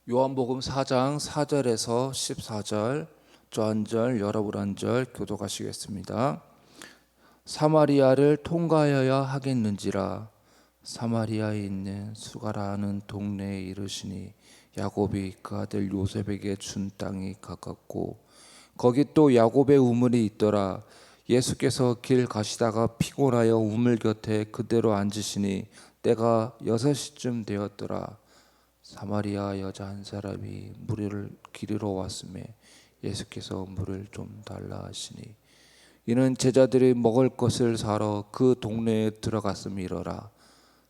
요한복음 4장 4절에서 14절, 저 한 절, 여러분 한 절 교독하시겠습니다. 사마리아를 통과하여야 하겠는지라. 사마리아에 있는 수가라는 동네에 이르시니 야곱이 그 아들 요셉에게 준 땅이 가깝고 거기 또 야곱의 우물이 있더라. 예수께서 길 가시다가 피곤하여 우물 곁에 그대로 앉으시니 때가 6시쯤 되었더라. 사마리아 여자 한 사람이 물을 기르러 왔음에 예수께서 물을 좀 달라 하시니 이는 제자들이 먹을 것을 사러 그 동네에 들어갔음이러라.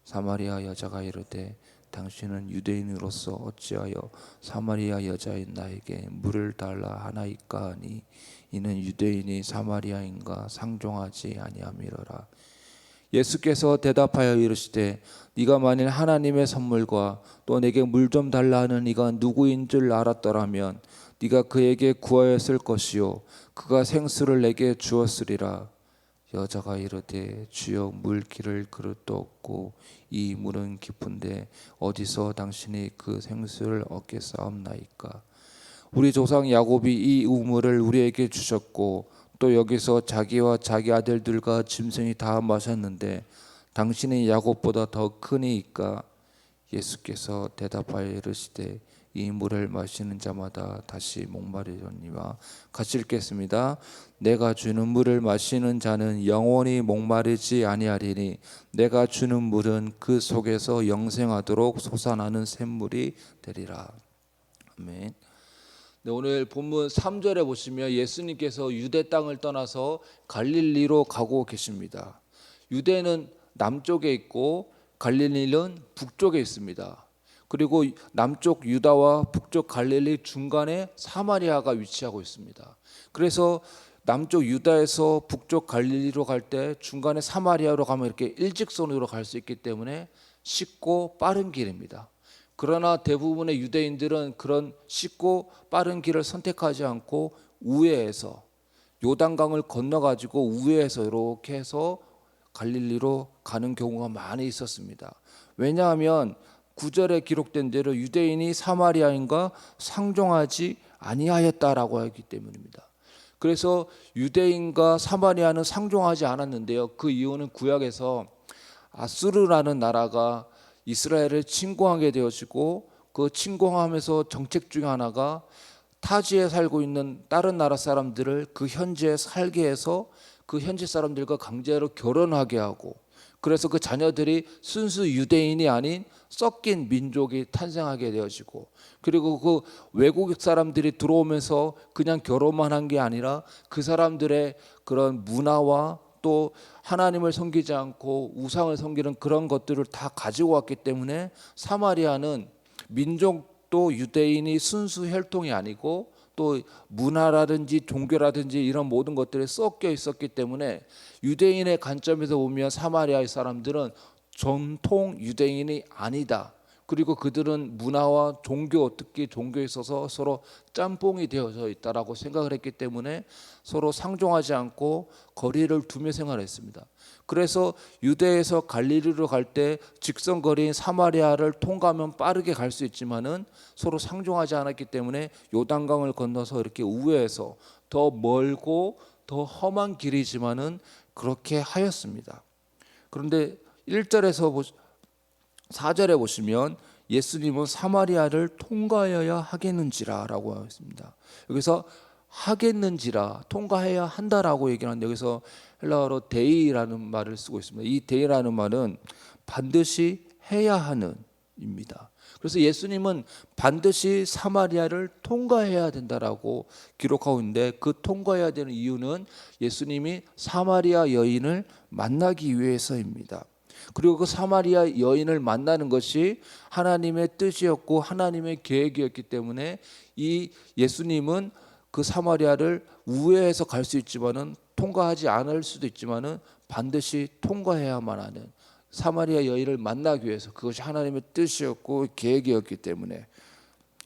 사마리아 여자가 이르되 당신은 유대인으로서 어찌하여 사마리아 여자인 나에게 물을 달라 하나이까 하니 이는 유대인이 사마리아인과 상종하지 아니함이러라. 예수께서 대답하여 이르시되 네가 만일 하나님의 선물과 또 내게 물 좀 달라 하는 이가 누구인 줄 알았더라면 네가 그에게 구하였을 것이요 그가 생수를 내게 주었으리라. 여자가 이르되 주여 물 기를 그릇도 없고 이 물은 깊은데 어디서 당신이 그 생수를 얻겠사옵나이까. 우리 조상 야곱이 이 우물을 우리에게 주셨고 또 여기서 자기와 자기 아들들과 짐승이 다 마셨는데 당신이 야곱보다 더 크니이까. 예수께서 대답하여 이르시되 이 물을 마시는 자마다 다시 목마르려니와. 같이 읽겠습니다. 내가 주는 물을 마시는 자는 영원히 목마르지 아니하리니 내가 주는 물은 그 속에서 영생하도록 솟아나는 샘물이 되리라. 아멘. 네, 오늘 본문 3절에 보시면 예수님께서 유대 땅을 떠나서 갈릴리로 가고 계십니다. 유대는 남쪽에 있고 갈릴리는 북쪽에 있습니다. 그리고 남쪽 유다와 북쪽 갈릴리 중간에 사마리아가 위치하고 있습니다. 그래서 남쪽 유다에서 북쪽 갈릴리로 갈 때 중간에 사마리아로 가면 이렇게 일직선으로 갈 수 있기 때문에 쉽고 빠른 길입니다. 그러나 대부분의 유대인들은 그런 쉽고 빠른 길을 선택하지 않고 우회해서 요단강을 건너가지고 우회해서 이렇게 해서 갈릴리로 가는 경우가 많이 있었습니다. 왜냐하면 9절에 기록된 대로 유대인이 사마리아인과 상종하지 아니하였다라고 하기 때문입니다. 그래서 유대인과 사마리아는 상종하지 않았는데요. 그 이유는 구약에서 아수르라는 나라가 이스라엘을 침공하게 되어지고 그 침공하면서 정책 중에 하나가 타지에 살고 있는 다른 나라 사람들을 그 현지에 살게 해서 그 현지 사람들과 강제로 결혼하게 하고 그래서 그 자녀들이 순수 유대인이 아닌 섞인 민족이 탄생하게 되어지고 그리고 그 외국 사람들이 들어오면서 그냥 결혼만 한 게 아니라 그 사람들의 그런 문화와 또 하나님을 섬기지 않고 우상을 섬기는 그런 것들을 다 가지고 왔기 때문에 사마리아는 민족도 유대인이 순수 혈통이 아니고 또 문화라든지 종교라든지 이런 모든 것들이 섞여 있었기 때문에 유대인의 관점에서 보면 사마리아의 사람들은 전통 유대인이 아니다. 그리고 그들은 문화와 종교, 특히 종교에 있어서 서로 짬뽕이 되어져 있다라고 생각을 했기 때문에 서로 상종하지 않고 거리를 두며 생활했습니다. 그래서 유대에서 갈릴리로 갈 때 직선거리인 사마리아를 통과하면 빠르게 갈 수 있지만은 서로 상종하지 않았기 때문에 요단강을 건너서 이렇게 우회해서 더 멀고 더 험한 길이지만은 그렇게 하였습니다. 그런데 1절에서 4절에 보시면 예수님은 사마리아를 통과하여야 하겠는지라 라고 하였습니다. 여기서 하겠는지라, 통과해야 한다라고 얘기하는데 여기서 헬라어로 데이라는 말을 쓰고 있습니다. 이 데이라는 말은 반드시 해야 하는 입니다. 그래서 예수님은 반드시 사마리아를 통과해야 된다라고 기록하고 있는데 그 통과해야 되는 이유는 예수님이 사마리아 여인을 만나기 위해서입니다. 그리고 그 사마리아 여인을 만나는 것이 하나님의 뜻이었고 하나님의 계획이었기 때문에 이 예수님은 그 사마리아를 우회해서 갈 수 있지만은 통과하지 않을 수도 있지만은 반드시 통과해야만 하는 사마리아 여인을 만나기 위해서 그것이 하나님의 뜻이었고 계획이었기 때문에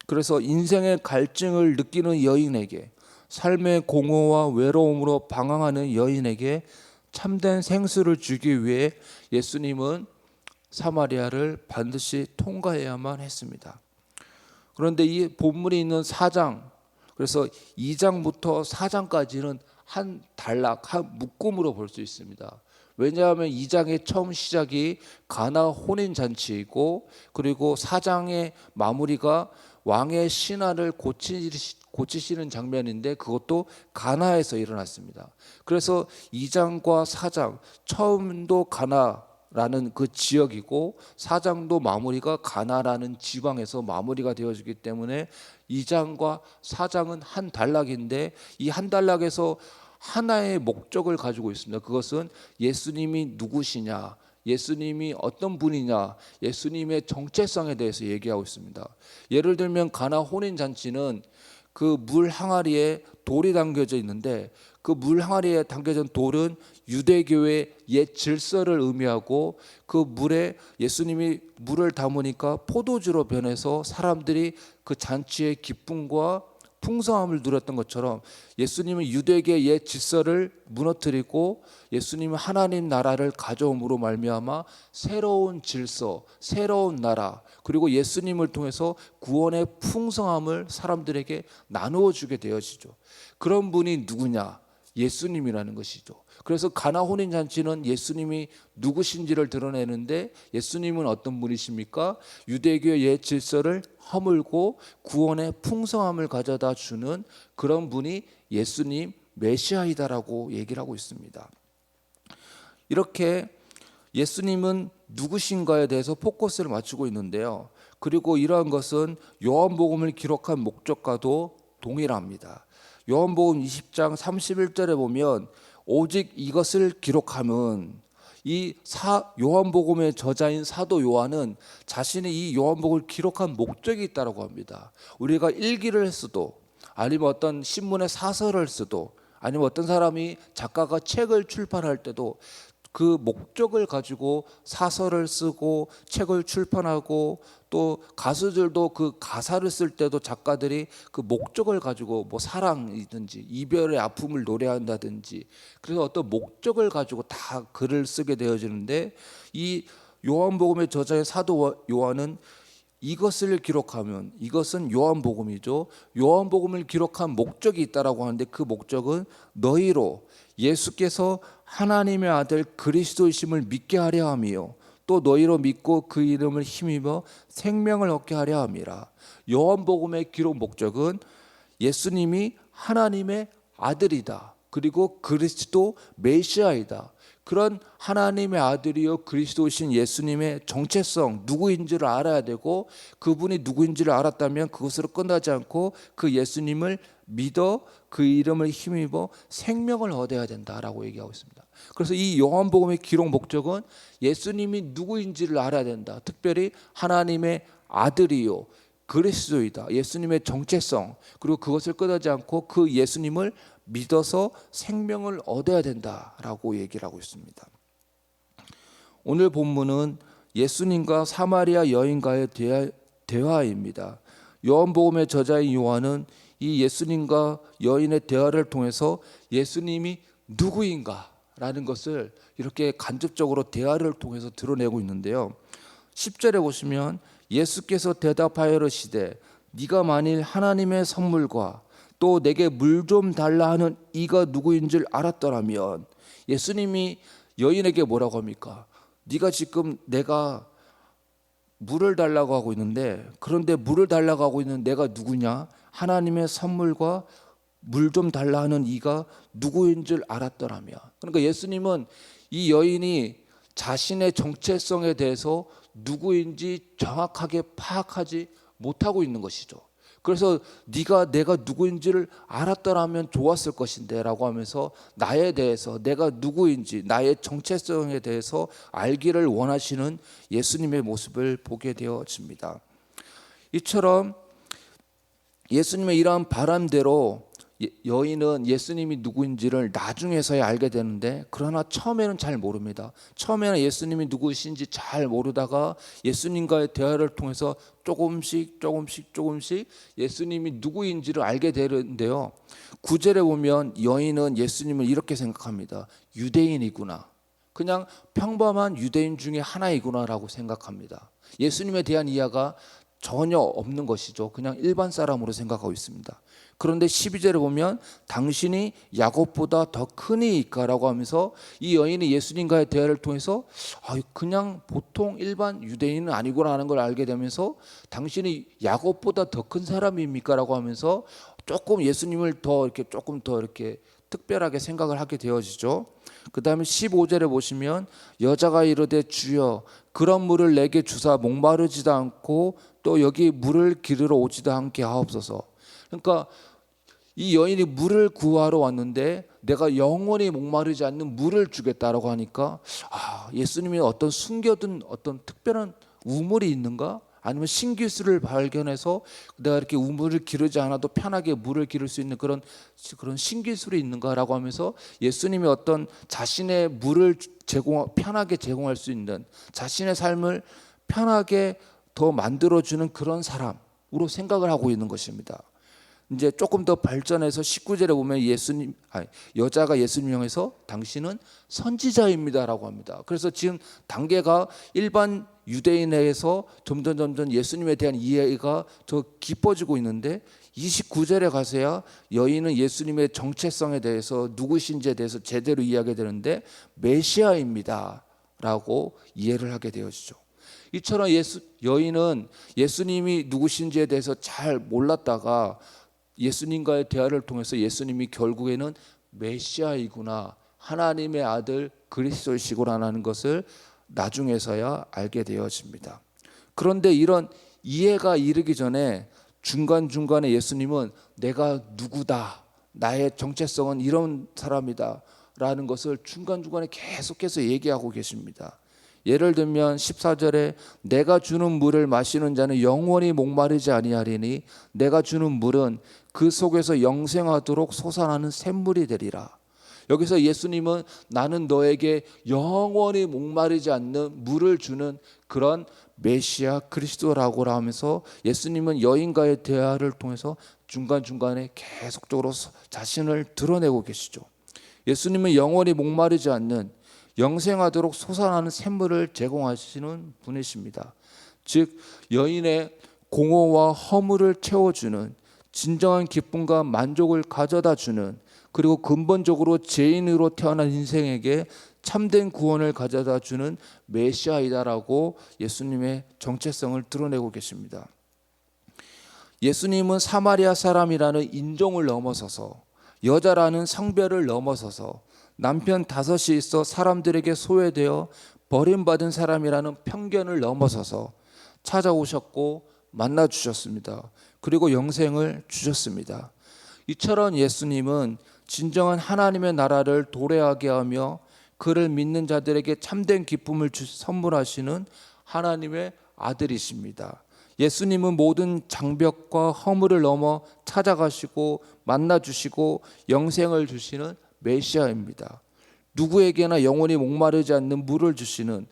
그래서 인생의 갈증을 느끼는 여인에게 삶의 공허와 외로움으로 방황하는 여인에게 참된 생수를 주기 위해 예수님은 사마리아를 반드시 통과해야만 했습니다. 그런데 이 본문에 있는 4장, 그래서 2장부터 4장까지는 한 단락, 한 묶음으로 볼 수 있습니다. 왜냐하면 2장의 처음 시작이 가나 혼인 잔치이고, 그리고 4장의 마무리가 왕의 신하를 고치시는 장면인데, 그것도 가나에서 일어났습니다. 그래서 2장과 4장 처음도 가나라는 그 지역이고, 4장도 마무리가 가나라는 지방에서 마무리가 되어지기 때문에 2장과 4장은 한 단락인데, 이 한 단락에서 하나의 목적을 가지고 있습니다. 그것은 예수님이 누구시냐, 예수님이 어떤 분이냐, 예수님의 정체성에 대해서 얘기하고 있습니다. 예를 들면 가나 혼인 잔치는 그 물 항아리에 돌이 담겨져 있는데, 그 물 항아리에 담겨진 돌은 유대교의 옛 질서를 의미하고, 그 물에 예수님이 물을 담으니까 포도주로 변해서 사람들이 그 잔치의 기쁨과 풍성함을 누렸던 것처럼, 예수님은 유대계의 옛 질서를 무너뜨리고 예수님은 하나님 나라를 가져옴으로 말미암아 새로운 질서, 새로운 나라, 그리고 예수님을 통해서 구원의 풍성함을 사람들에게 나누어 주게 되어지죠. 그런 분이 누구냐? 예수님이라는 것이죠. 그래서 가나 혼인 잔치는 예수님이 누구신지를 드러내는데, 예수님은 어떤 분이십니까? 유대교의 옛 질서를 허물고 구원의 풍성함을 가져다 주는 그런 분이 예수님 메시아이다라고 얘기를 하고 있습니다. 이렇게 예수님은 누구신가에 대해서 포커스를 맞추고 있는데요. 그리고 이러한 것은 요한복음을 기록한 목적과도 동일합니다. 요한복음 20장 31절에 보면 오직 이것을 기록함은, 요한복음의 저자인 사도 요한은 자신이 이 요한복음을 기록한 목적이 있다고 합니다. 우리가 일기를 써도, 아니면 어떤 신문의 사설을 써도, 아니면 어떤 사람이 작가가 책을 출판할 때도 그 목적을 가지고 사설을 쓰고 책을 출판하고, 또 가수들도 그 가사를 쓸 때도 작가들이 그 목적을 가지고, 뭐 사랑이든지 이별의 아픔을 노래한다든지, 그래서 어떤 목적을 가지고 다 글을 쓰게 되어지는데, 이 요한복음의 저자의 사도 요한은 이것을 기록하면, 이것은 요한복음이죠. 요한복음을 기록한 목적이 있다라고 하는데, 그 목적은 너희로 예수께서 하나님의 아들 그리스도이심을 믿게 하려 함이요, 또 너희로 믿고 그 이름을 힘입어 생명을 얻게 하려 함이라. 요한복음의 기록 목적은 예수님이 하나님의 아들이다, 그리고 그리스도 메시아이다, 그런 하나님의 아들이요 그리스도이신 예수님의 정체성, 누구인지를 알아야 되고, 그분이 누구인지를 알았다면 그것으로 끝나지 않고 그 예수님을 믿어 그 이름을 힘입어 생명을 얻어야 된다라고 얘기하고 있습니다. 그래서 이 요한복음의 기록 목적은 예수님이 누구인지를 알아야 된다, 특별히 하나님의 아들이요 그리스도이다, 예수님의 정체성, 그리고 그것을 끝나지 않고 그 예수님을 믿어서 생명을 얻어야 된다라고 얘기를 하고 있습니다. 오늘 본문은 예수님과 사마리아 여인과의 대화입니다. 요한복음의 저자인 요한은 이 예수님과 여인의 대화를 통해서 예수님이 누구인가라는 것을 이렇게 간접적으로 대화를 통해서 드러내고 있는데요. 10절에 보시면 예수께서 대답하여 이르시되 네가 만일 하나님의 선물과 또 내게 물 좀 달라 하는 이가 누구인 줄 알았더라면, 예수님이 여인에게 뭐라고 합니까? 네가 지금 내가 물을 달라고 하고 있는데, 그런데 물을 달라고 하고 있는 내가 누구냐? 하나님의 선물과 물 좀 달라 하는 이가 누구인 줄 알았더라면. 그러니까 예수님은 이 여인이 자신의 정체성에 대해서 누구인지 정확하게 파악하지 못하고 있는 것이죠. 그래서 네가 내가 누구인지를 알았더라면 좋았을 것인데 라고 하면서 나에 대해서, 내가 누구인지 나의 정체성에 대해서 알기를 원하시는 예수님의 모습을 보게 되어집니다. 이처럼 예수님의 이러한 바람대로 여인은 예수님이 누구인지를 나중에서야 알게 되는데, 그러나 처음에는 잘 모릅니다. 처음에는 예수님이 누구신지 잘 모르다가 예수님과의 대화를 통해서 조금씩 예수님이 누구인지를 알게 되는데요. 9절에 보면 여인은 예수님을 이렇게 생각합니다. 유대인이구나, 그냥 평범한 유대인 중에 하나이구나라고 생각합니다. 예수님에 대한 이해가 전혀 없는 것이죠. 그냥 일반 사람으로 생각하고 있습니다. 그런데 12절에 보면 당신이 야곱보다 더 크니이까라고 하면서 이 여인이 예수님과의 대화를 통해서 그냥 보통 일반 유대인은 아니구나 하는 걸 알게 되면서 당신이 야곱보다 더 큰 사람입니까라고 하면서 조금 예수님을 더 이렇게 조금 더 이렇게 특별하게 생각을 하게 되어지죠. 그 다음에 15절에 보시면 여자가 이르되 주여 그런 물을 내게 주사 목마르지도 않고 또 여기 물을 기르러 오지도 않게 하옵소서. 그러니까 이 여인이 물을 구하러 왔는데 내가 영원히 목마르지 않는 물을 주겠다라고 하니까 예수님이 어떤 숨겨둔 어떤 특별한 우물이 있는가? 아니면 신기술을 발견해서 내가 이렇게 우물을 기르지 않아도 편하게 물을 기를 수 있는 그런 신기술이 있는가라고 하면서 예수님이 어떤 자신의 물을 편하게 제공할 수 있는 자신의 삶을 편하게 더 만들어주는 그런 사람으로 생각을 하고 있는 것입니다. 이제 조금 더 발전해서 19절에 보면 여자가 예수님 향해서 당신은 선지자입니다라고 합니다. 그래서 지금 단계가 일반 유대인에서 점점 예수님에 대한 이해가 더 깊어지고 있는데 29절에 가서야 여인은 예수님의 정체성에 대해서 누구신지에 대해서 제대로 이해하게 되는데 메시아입니다라고 이해를 하게 되어지죠. 이처럼 여인은 예수님이 누구신지에 대해서 잘 몰랐다가 예수님과의 대화를 통해서 예수님이 결국에는 메시아이구나, 하나님의 아들 그리스도이시구나라는 것을 나중에서야 알게 되어집니다. 그런데 이런 이해가 이르기 전에 중간중간에 예수님은 내가 누구다, 나의 정체성은 이런 사람이다 라는 것을 중간중간에 계속해서 얘기하고 계십니다. 예를 들면 14절에 내가 주는 물을 마시는 자는 영원히 목마르지 아니하리니 내가 주는 물은 그 속에서 영생하도록 솟아나는 샘물이 되리라. 여기서 예수님은 나는 너에게 영원히 목마르지 않는 물을 주는 그런 메시아 그리스도라고 하면서 예수님은 여인과의 대화를 통해서 중간중간에 계속적으로 자신을 드러내고 계시죠. 예수님은 영원히 목마르지 않는 영생하도록 솟아나는 샘물을 제공하시는 분이십니다. 즉 여인의 공허와 허물을 채워주는 진정한 기쁨과 만족을 가져다 주는 그리고 근본적으로 죄인으로 태어난 인생에게 참된 구원을 가져다 주는 메시아이다라고 예수님의 정체성을 드러내고 계십니다. 예수님은 사마리아 사람이라는 인종을 넘어서서 여자라는 성별을 넘어서서 남편 5이 있어 사람들에게 소외되어 버림받은 사람이라는 편견을 넘어서서 찾아오셨고 만나 주셨습니다. 그리고 영생을 주셨습니다. 이처럼 예수님은 진정한 하나님의 나라를 도래하게 하며 그를 믿는 자들에게 참된 기쁨을 선물하시는 하나님의 아들이십니다. 예수님은 모든 장벽과 허물을 넘어 찾아가시고 만나주시고 영생을 주시는 메시아입니다. 누구에게나 영원히 목마르지 않는 물을 주시는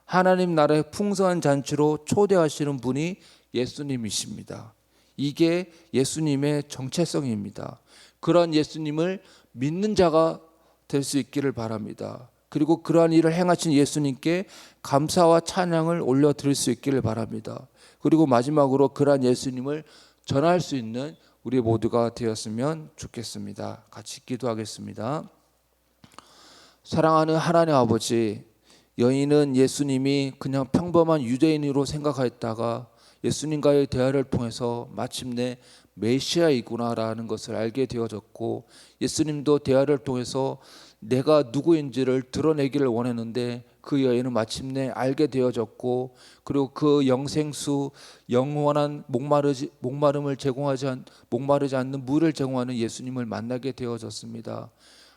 하나님 나라의 풍성한 잔치로 초대하시는 분이 예수님이십니다. 이게 예수님의 정체성입니다. 그런 예수님을 믿는 자가 될 수 있기를 바랍니다. 그리고 그러한 일을 행하신 예수님께 감사와 찬양을 올려드릴 수 있기를 바랍니다. 그리고 마지막으로 그러한 예수님을 전할 수 있는 우리 모두가 되었으면 좋겠습니다. 같이 기도하겠습니다. 사랑하는 하나님 아버지, 여인은 예수님이 그냥 평범한 유대인으로 생각했다가 예수님과의 대화를 통해서 마침내 메시아이구나라는 것을 알게 되어졌고, 예수님도 대화를 통해서 내가 누구인지를 드러내기를 원했는데 그 여인은 마침내 알게 되어졌고, 그리고 그 영생수 영원한 목마르지 않는 물을 제공하는 예수님을 만나게 되어졌습니다.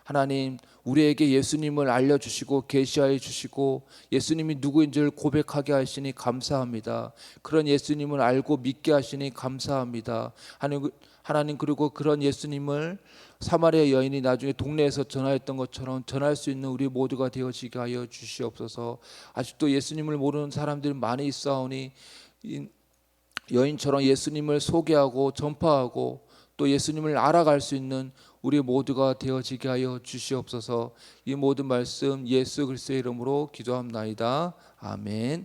하나님, 우리에게 예수님을 알려주시고 계시하여 주시고 예수님이 누구인지를 고백하게 하시니 감사합니다. 그런 예수님을 알고 믿게 하시니 감사합니다. 하나님, 그리고 그런 예수님을 사마리아 여인이 나중에 동네에서 전하였던 것처럼 전할 수 있는 우리 모두가 되어지게 하여 주시옵소서. 아직도 예수님을 모르는 사람들이 많이 있사오니 여인처럼 예수님을 소개하고 전파하고 또 예수님을 알아갈 수 있는 우리 모두가 되어지게 하여 주시옵소서. 이 모든 말씀 예수 그리스도의 이름으로 기도합나이다. 아멘.